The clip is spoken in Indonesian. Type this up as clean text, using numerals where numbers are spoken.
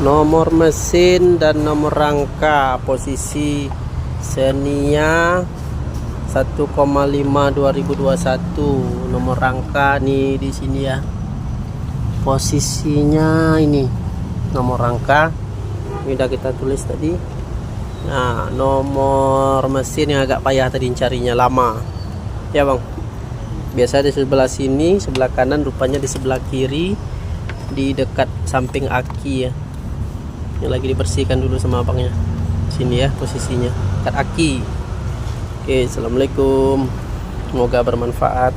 Nomor mesin dan nomor rangka posisi Xenia 1,5 2021. Nomor rangka nih di sini ya. Posisinya ini nomor rangka. Ini udah kita tulis tadi. Nah, nomor mesin yang agak payah tadi carinya, lama. Ya, Bang. Biasa di sebelah sini, sebelah kanan, rupanya di sebelah kiri di dekat samping aki ya. Ini lagi dibersihkan dulu sama abangnya. Sini ya posisinya, dekat aki. Oke, assalamualaikum. Semoga bermanfaat.